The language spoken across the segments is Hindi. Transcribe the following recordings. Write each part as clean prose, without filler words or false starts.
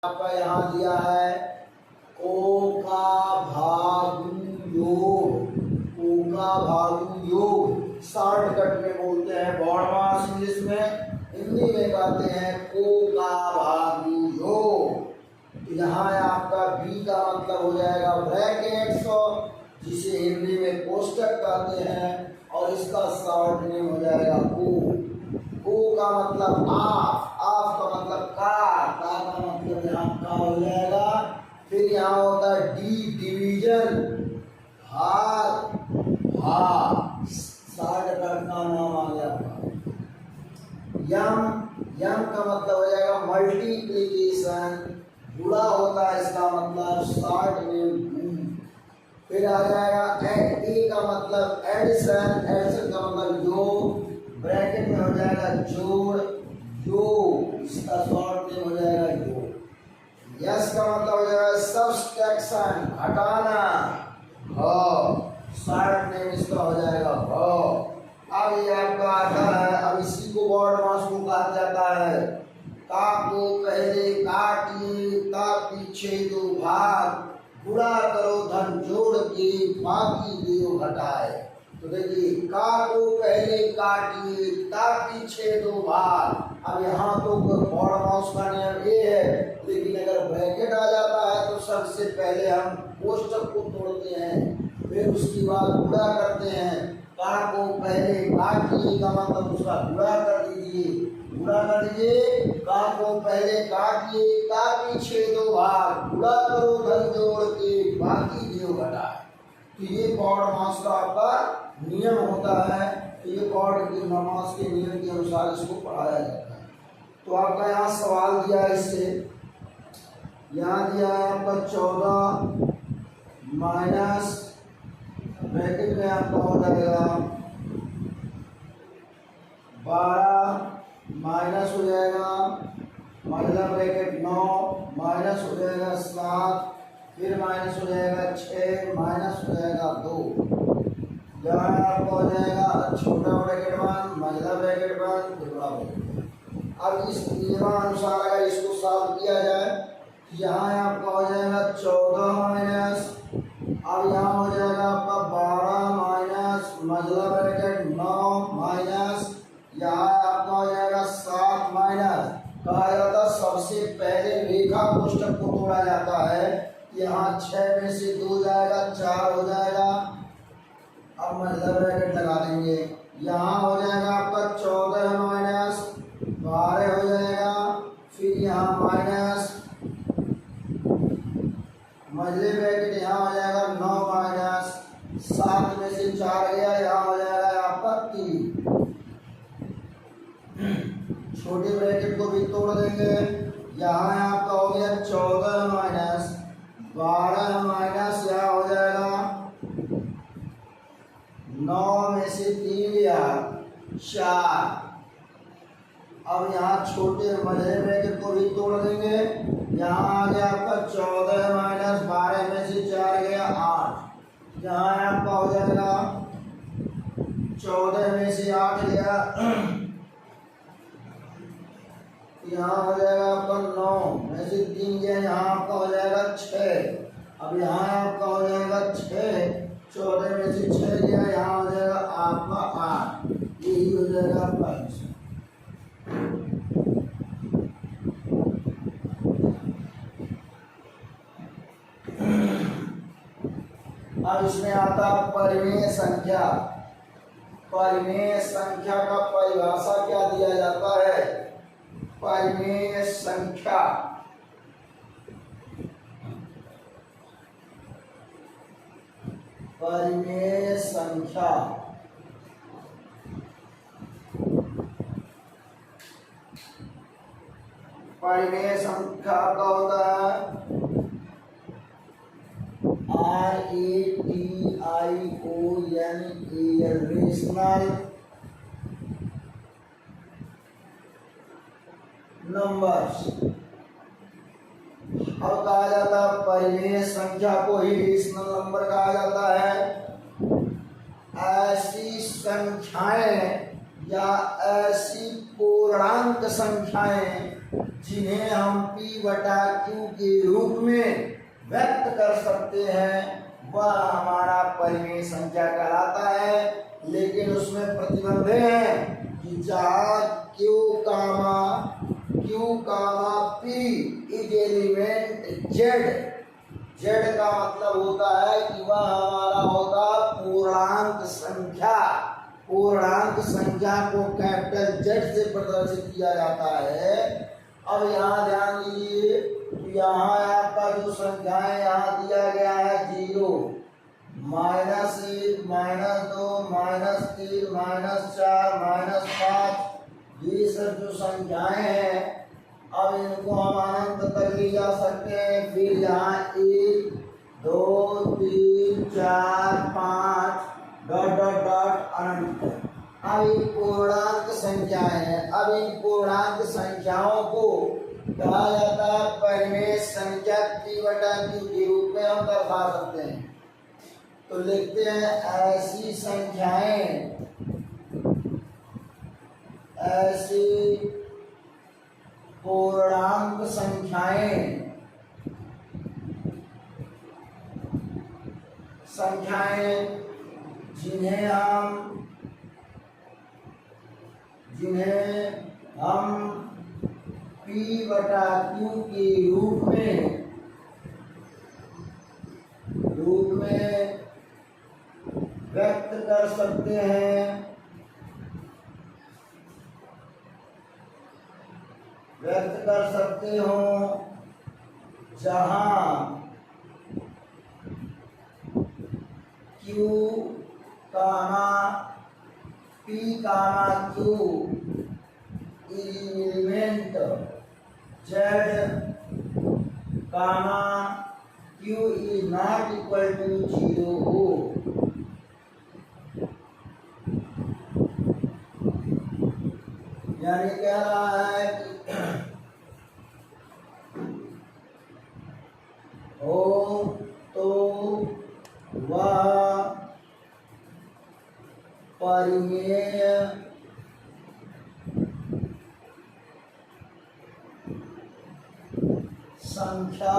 आपका यहाँ दिया है को का भागु योग, को का भागु योग शॉर्टकट में बोलते हैं बॉडमास इंग्लिश में, हिंदी में कहते हैं को का भागु योग। यहाँ आपका बी का मतलब हो जाएगा ब्रैकेट्स, जिसे हिंदी में कोष्टक कहते हैं, और इसका शॉर्ट नेम हो जाएगा को का मतलब आफ का मतलब का मतलब यहाँ का हो जाएगा। फिर यहाँ होता है डी डिवीजन, भाग शॉर्टकट का नाम आ गया। यम का मतलब हो जाएगा मल्टीप्लीकेशन, बुरा होता है इसका मतलब शॉर्ट नेम। फिर आ जाएगा ए का मतलब एडिशन, एडिशन का मतलब योग, ब्रैकेट में हो जाएगा जोड़ योग, इसका शॉर्ट नेम हो जाएगा योग। यस का मतलब हो जाएगा सब्सट्रैक्शन, हटाना, शॉर्ट नेम इसका हो जाएगा अब ये आपका आता है, अब इसी को बॉडमास को कहा जाता है। का को पहले काटिए, ता पीछे दो भाग, बुरा करो धन जोड़ के, बाकी देव घटाए। तो देखिए का को पहले काटिए, ता पीछे दो भाग। अब यहाँ तो बॉडमास का नियम ये है, लेकिन अगर ब्रैकेट आ जाता है तो सबसे पहले हम कोष्टक को तोड़ते हैं, फिर उसके बाद गुणा करते हैं। का को पहले काटिए का मतलब उसका गुणा कर दीजिए, गुणा कर दीजिए। का को पहले काटिए, का पीछे दो भाग, गुणा करो धन जोड़ के, बाकी देव घटाए। तो ये बॉडमास का आपका नियम होता है। तो ये बॉडमास के नियम के अनुसार इसको पढ़ाया जाता है। तो आपका यहाँ सवाल दिया है, इससे यहाँ दिया है आपका 14 माइनस ब्रैकेट में आपका हो जाएगा 12 माइनस हो जाएगा मतलब ब्रैकेट 9 माइनस हो जाएगा 7, फिर माइनस हो जाएगा 6 माइनस हो जाएगा 2। यहाँ आपको हो जाएगा छोटा ब्रैकेट 1 मतलब ब्रैकेट 1 फिर बड़ा ब्रैकेट। अब इस नियमानुसार अगर इसको सॉल्व किया जाए, यहाँ आपका हो जाएगा 14 माइनस, अब यहाँ हो जाएगा आपका 12 माइनस मतलब ब्रैकेट 9 माइनस, यहाँ आपका हो जाएगा 7 माइनस। कहा जाता सबसे पहले रेखा कोष्टक को तोड़ा जाता है। यहाँ 6 में से 2 जाएगा 4 हो जाएगा। अब मतलब ब्रैकेट लगा देंगे, यहाँ हो जाएगा आपका 14 माइनस 12 हो जाएगा, फिर यहाँ माइनस मझले ब्रैकेट यहाँ हो जाएगा 9 माइनस 7 में से 4 गया, यहाँ हो जाएगा आपका 3। छोटे ब्रैकेट को भी तोड़ देंगे, यहाँ आपका हो गया 14 माइनस 12 माइनस यहाँ हो जाएगा 9 में से 3 गया 4। अब यहाँ छोटे मझले ब्रैकेट को भी तोड़ देंगे, यहाँ आ गया आपका 14 माइनस 12 में से 4 गया 8, यहाँ आपका हो जाएगा 14 में से 8 गया, यहाँ हो जाएगा आपका 9 में से 3 गया, यहाँ आपका हो जाएगा 6। अब यहाँ आपका हो जाएगा 6, 14 में से 6 गया, यहाँ हो जाएगा आपका 8। यही हो जाएगा आपका आंसर। अब इसमें आता परिमेय संख्या। परिमेय संख्या का परिभाषा क्या दिया जाता है? परिमेय संख्या परिमेय संख्या परिमेय संख्या का होता है RATIONAL, रेशनल नंबर्स। अब कहा जाता है परिमेय संख्या को ही रेशनल नंबर कहा जाता है। ऐसी संख्याएं या ऐसी पूर्णांक संख्याएं जिन्हें हम P बटा Q के रूप में व्यक्त कर सकते हैं वह हमारा परिमेय संख्या कहलाता है। लेकिन उसमें प्रतिबंध है कि जहाँ Q comma P is element Z का मतलब होता है कि वह हमारा होगा पूर्णांक संख्या। पूर्णांक संख्या को कैपिटल Z से प्रदर्शित किया जाता है। अब यहाँ ध्यान दीजिए, यहाँ आपका जो संख्या है यहाँ दिया गया है 0, -1, -2, -3, -4, -5, ये सब जो संख्याएं हैं अब इनको हम अनंत तक ले जा सकते हैं। फिर यहाँ 1, 2, 3, 4, 5 ... अनंत। अब इन पूर्णांक संख्याएं हैं। अब इन पूर्णांक संख्याओं को कहा जाता है परिमेय संख्या P बटा Q के रूप में हम दर्शा सकते हैं। तो लिखते हैं ऐसी संख्याएं, ऐसी पूर्णांक संख्याएं जिन्हें हम P बटा Q के रूप में व्यक्त कर सकते हैं, हो जहां Q comma P comma Q element Z comma Q is not equal to 0 हो। यानी कह रहा है कि हो तो वह परिमेय संख्या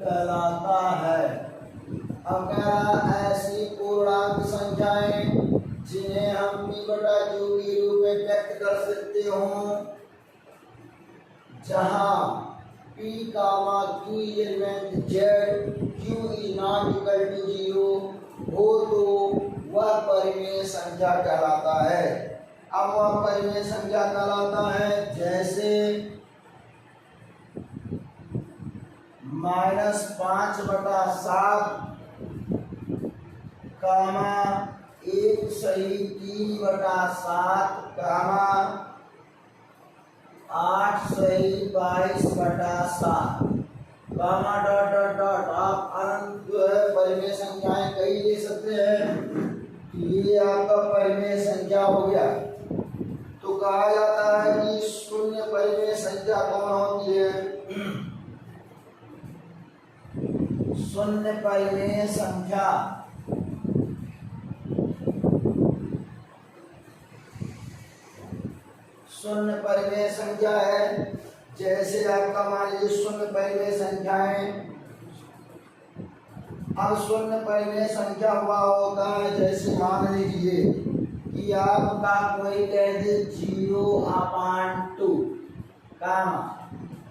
कहलाता है। अब कह रहा ऐसी पूर्णांक संख्याएं जिन्हें हम P बटा Q के रूप में व्यक्त कर सकते हो जहां P comma Q element Z Q is not equal to 0 हो तो वह परिमेय संख्या कहलाता है। अब वह परिमेय संख्या कहलाता है जैसे -5/7 कामा 1/3/7 कामा 8/22/7 कामा ... आप अनंत जो है परिमेय संख्याएं कई ले सकते हैं। ये आपका परिमेय संख्या हो गया। तो कहा जाता है कि शून्य परिमेय संख्या कौन होती है? शून्य परिमेय संख्या है जैसे आपका मान लीजिए शून्य परिमेय संख्याएं। अब शून्य परिमेय संख्या हुआ होता है जैसे मान लीजिए कि आपका कोई कह दे 0/2 कामा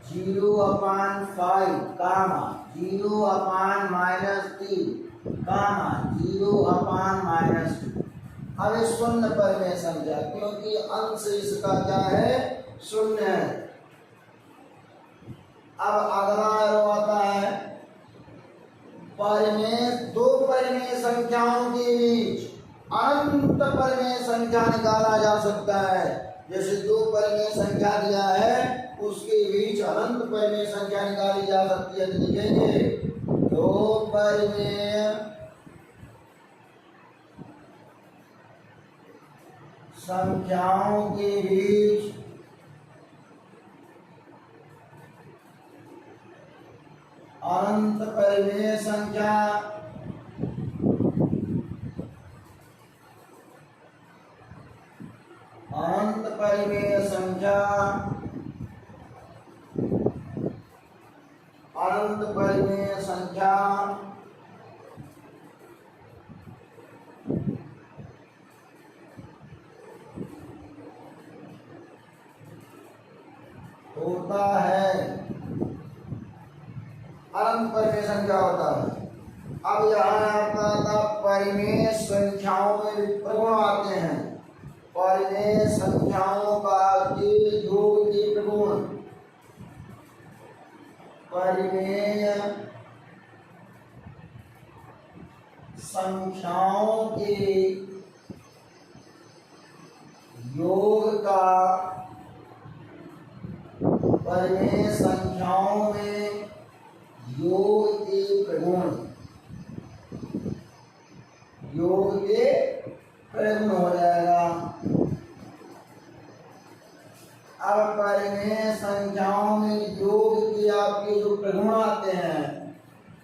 0/5 कामा 0/-3 कामा 0/-2। अब इस शून्य परिमेय संख्या क्योंकि अंश इसका क्या है? शून्य है। अब अगला एरो आता है परिमेय, दो परिमेय संख्याओं के बीच अनंत परिमेय संख्या निकाला जा सकता है। जैसे दो परिमेय संख्या दिया है उसके बीच अनंत परिमेय संख्या निकाली जा सकती है। लिखेंगे दो परिमेय संख्याओं के बीच अनंत परिमेय संख्या अनंत परिमेय संख्या, अनंत परिमेय संख्या होता है, अनंत परिमेय संख्या होता है। अब यहाँ आपका था परिमेय संख्याओं में प्रगुण आते हैं, परिमेय संख्याओं का योग के प्रगुण, परिमेय संख्याओं के योग का, परिमेय संख्याओं में योग के प्रगुण, योग के प्रगुण हो जाएगा। अब परिमेय संख्याओं में योग के आपके जो प्रगुण आते हैं,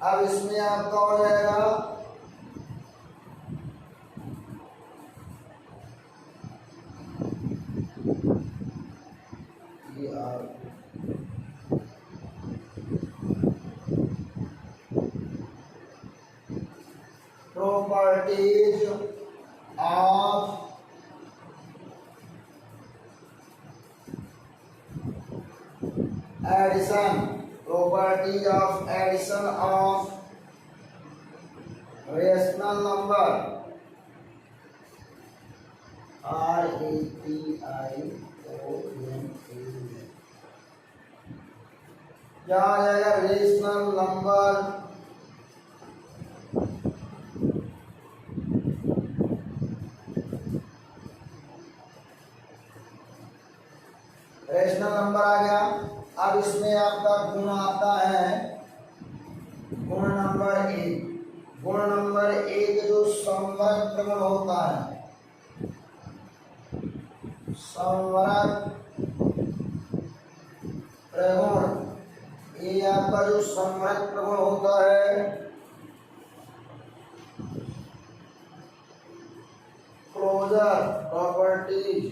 अब इसमें आपका हो जाएगा properties of addition, properties of addition of rational number, RATION, क्या आ जाएगा? रेशनल नंबर, रेशनल नंबर आ गया। अब इसमें आपका गुण आता है, गुण नंबर एक, गुण नंबर एक जो संवर्ग प्रगुण होता है, संवर्ग प्रगुण, ये आपका जो संवर्ग प्रगुण होता है, closure properties,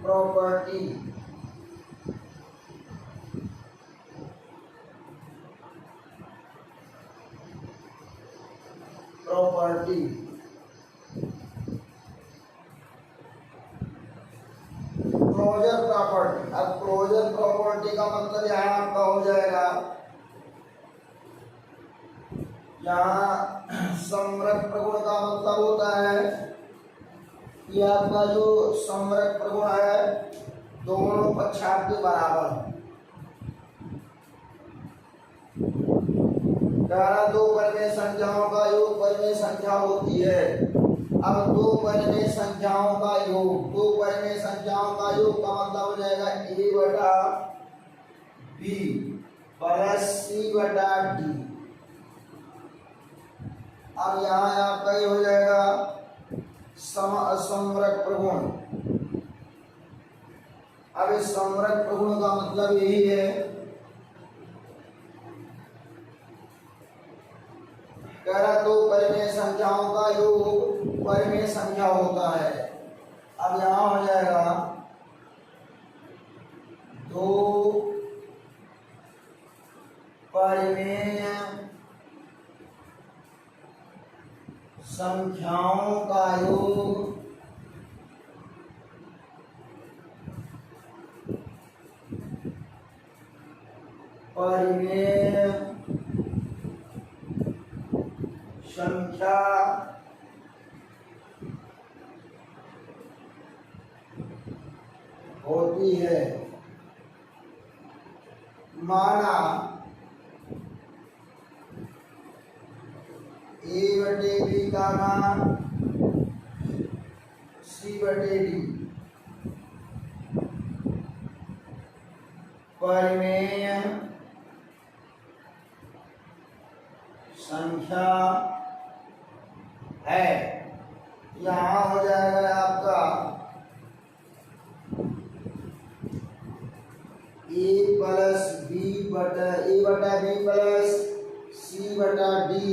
property, property, closure property. अब क्लोजर प्रॉपर्टी का मतलब यहाँ आपका हो जाएगा, यहाँ संवर्ग प्रगुण का मतलब होता है कि आपका जो संवर्ग प्रगुण है दोनों पक्षार्थ के बराबर, दो परिमेय संख्याओं का योग परिमेय संख्या होती है। अब दो परिमेय संख्याओं का योग, दो परिमेय संख्याओं का योग का मतलब हो जाएगा a बटा b प्लस c बटा d। अब यहाँ आपका ये हो जाएगा संवर्ग प्रगुण। अब इस संवर्ग प्रगुण का मतलब यही है, कह रहा दो परिमेय संख्याओं का योग परिमेय संख्या होता है। अब यहाँ हो जाएगा दो परिमेय संख्याओं का योग परिमेय संख्या होती है। माना a बटे b का मान c बटे d परिमेय संख्या है। यहाँ हो जाएगा आपका ए प्लस बी बटा ए बटा बी प्लस सी बटा डी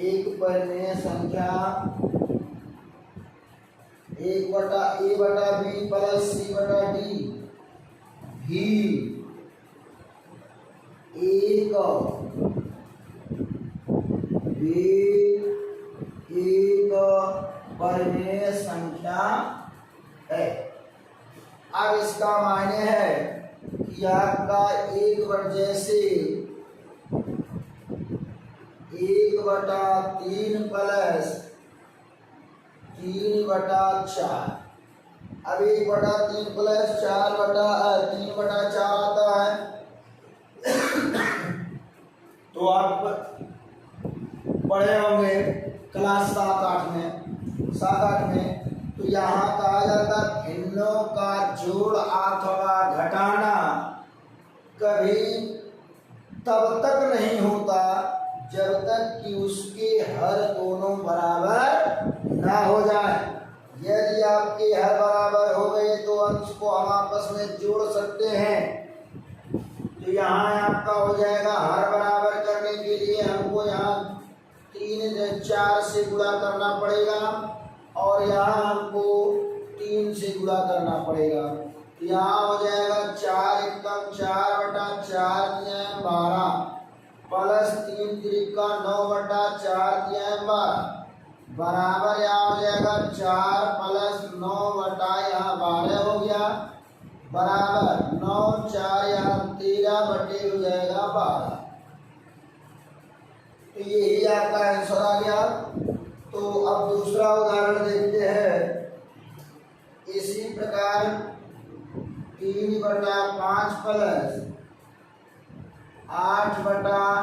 एक परिमेय संख्या एक बटा ए बटा बी प्लस सी बटा डी भी एक परिमेय संख्या है। अब इसका मायने है कि आपका एक बट जैसे 1/3 प्लस 3/4। अब 1/3 प्लस 3/4 आता है। तो आप पढ़े होंगे क्लास 7-8 में। तो यहाँ कहा जाता भिन्नों का जोड़ अथवा घटाना कभी तब तक नहीं होता जब तक कि उसके हर दोनों बराबर ना हो जाए। यदि आपके हर बराबर हो गए तो अंश को हम आपस में जोड़ सकते हैं। तो यहाँ आपका हो जाएगा हर बराबर करने के लिए हमको यहाँ 4 से गुणा करना पड़ेगा और यहाँ हमको 3 से गुणा करना पड़ेगा। यहाँ हो जाएगा 4 एकम 4/4 12 प्लस 3 त्रिका 9/4 बराबर यहाँ हो जाएगा 4 प्लस 9 यहाँ 12 हो गया बराबर 9 4 यहाँ 13 बटे हो जाएगा 12। तो यही आपका आंसर आ गया। तो अब दूसरा उदाहरण देखते हैं। इसी प्रकार 3/5 प्लस 8/-15।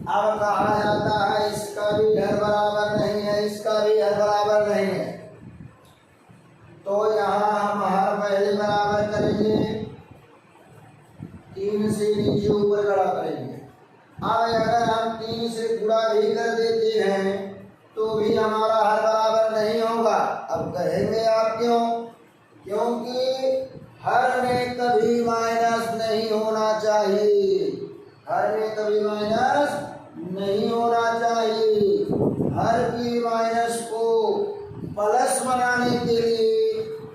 अब कहा जाता है इसका भी हर बराबर नहीं है, इसका भी हर बराबर नहीं है। तो यहाँ हम हर पहले बराबर करेंगे, 3 से नीचे ऊपर खड़ा करेंगे। अब अगर हम 3 से गुणा भी कर देते हैं तो भी हमारा हर बराबर नहीं होगा। अब कहेंगे आप क्यों? क्योंकि हर में कभी माइनस नहीं होना चाहिए। हर में कभी माइनस नहीं होना चाहिए। हर की माइनस को प्लस बनाने के लिए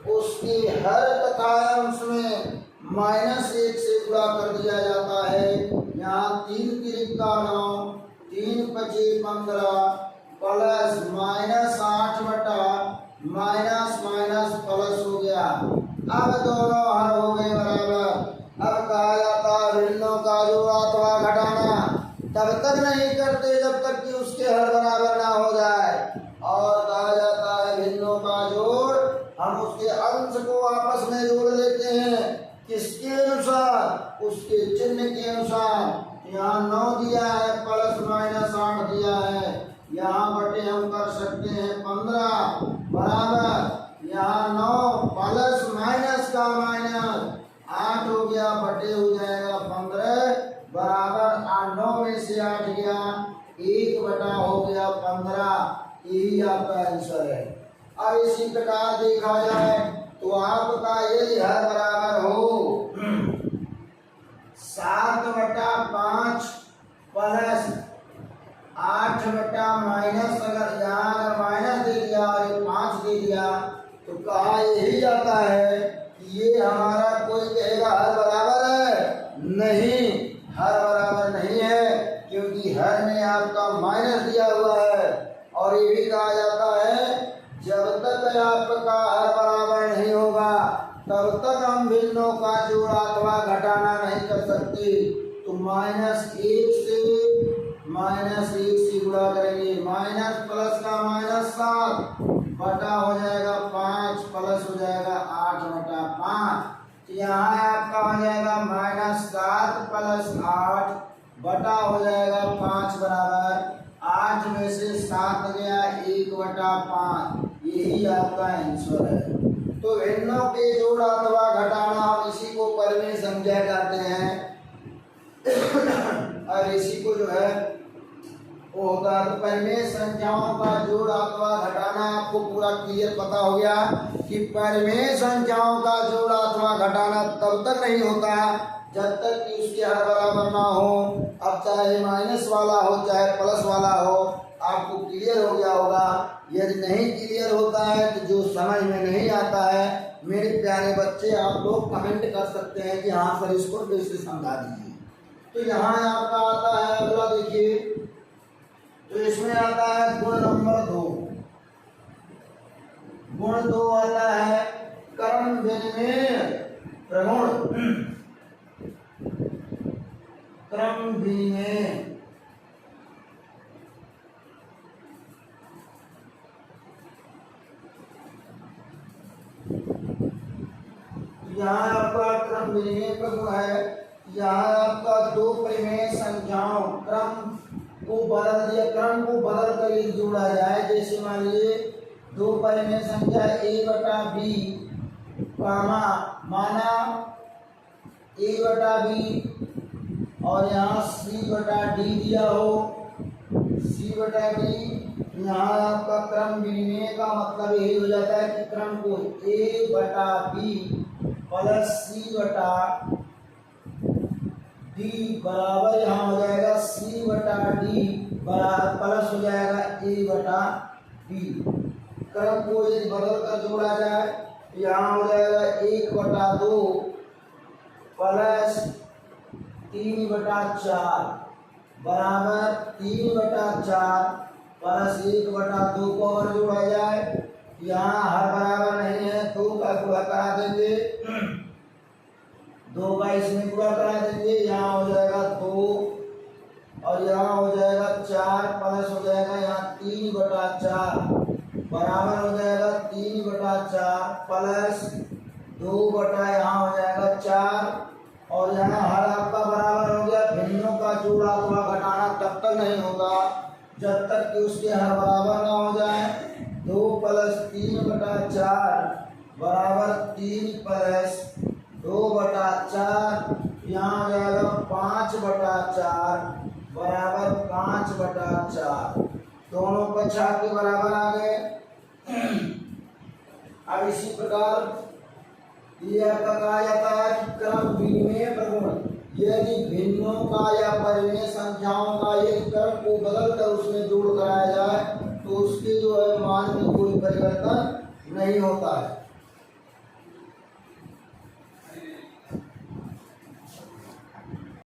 उसके हर तथा अंश में -1 से गुणा कर दिया जाता है। यहाँ 3 त्रिका 9 3 पचे 15 प्लस -8 बटा माइनस प्लस हो गया। अब दोनों हर हो गए बराबर। अब कहा जाता है भिन्नों का जोड़ अथवा घटाना तब तक नहीं करते जब तक कि उसके हर बराबर ना हो जाए। और कहा जाता है भिन्नों का जोड़ हम उसके अंश को आपस में जोड़ लेते हैं। किसके अनुसार? उसके चिन्ह के अनुसार। यहाँ 9 दिया है प्लस -8 दिया है, यहाँ बटे हम कर सकते हैं 15 बराबर यहाँ 9 प्लस माइनस का माइनस 8 हो गया बटे हो जाएगा 15 बराबर 9 में से 8 गया 1 हो गया 15। यही आपका आंसर है। अब इसी प्रकार देखा जाए तो आपका यदि हर बराबर हो 7/5 प्लस 8/- अगर यहाँ माइनस दे दिया और 5 दे दिया तो कहा यही जाता है कि ये हमारा कोई कहेगा हर बराबर है। नहीं, हर बराबर नहीं है क्योंकि हर में आपका माइनस दिया हुआ है। और ये भी कहा जाता है जब तक आपका हर बराबर नहीं होगा तब तक हम भिन्नों का जोड़ अथवा घटाना नहीं कर सकते। तो -1 से गुणा करेंगे। माइनस प्लस का -7 बटा हो जाएगा 5 प्लस हो जाएगा 8/5। यहाँ आपका हो जाएगा -7 प्लस 8 बटा हो जाएगा 5 बराबर 8 में से 7 गया 1/5। यही आपका आंसर है। तो भिन्नों के जोड़ अथवा घटाना हम इसी को परिमेय संख्या कहते हैं। और इसी को जो है वो होता है। तो परिमेय संख्याओं का जोड़ अथवा घटाना आपको पूरा क्लियर पता हो गया कि परिमेय संख्याओं का जोड़ अथवा घटाना तब तक नहीं होता जब तक कि उसके हर बराबर ना हो। अब चाहे माइनस वाला हो चाहे प्लस वाला हो, आपको क्लियर हो गया होगा। यदि नहीं क्लियर होता है तो जो समझ में नहीं आता है मेरे प्यारे बच्चे, आप लोग कमेंट कर सकते हैं कि हाँ सर इसको फिर से समझा दीजिए। तो यहाँ आपका आता है अगला, देखिए तो इसमें आता है गुण नंबर 2। गुण 2 आता है क्रम विनिमय प्रगुण। क्रम विनिमय यहाँ आपका क्रम विनिमय प्रगुण है। यहाँ आपका दो परिमेय संख्याओं क्रम को बदल दिया, क्रम को बदल कर एक जोड़ा जाए। जैसे मान लीजिए दो परिमेय संख्या a/b माना a/b और यहाँ c/d दिया हो, c/d। यहाँ आपका क्रम विनिमय का मतलब यही हो जाता है कि क्रम को a/b प्लस c/d बराबर यहाँ हो जाएगा c/d बराबर प्लस हो जाएगा a/b। क्रम को यदि बदल कर जोड़ा जाए यहाँ हो जाएगा 1/2 प्लस 3/4 बराबर 3/4 प्लस 1/2 को अगर जोड़ा जाए, यहाँ हर बराबर नहीं है, 2 का गुणा करा देंगे, 2 का इसमें गुणा करा देंगे, यहाँ हो जाएगा 2 और यहाँ हो जाएगा 4 प्लस हो जाएगा यहाँ 3/4 बराबर हो जाएगा 3/4 प्लस 2 यहाँ हो जाएगा 4 और यहाँ हर आपका बराबर हो गया। भिन्नों का जोड़ा अथवा घटाना तब तक नहीं होगा जब तक कि उसके हर बराबर ना हो जाए। 2 प्लस 3/4 बराबर 3 प्लस 2/4 यहाँ हो जाएगा 5/4 बराबर 5/4। दोनों पक्ष के बराबर आ गए। अब इसी प्रकार ये आपका कहा जाता है कि क्रम विनिमय प्रगुण। यदि भिन्नों का या परिमेय संख्याओं का यदि क्रम को बदल कर उसमें जोड़ कराया जाए तो उसके जो है मान में कोई परिवर्तन नहीं होता है।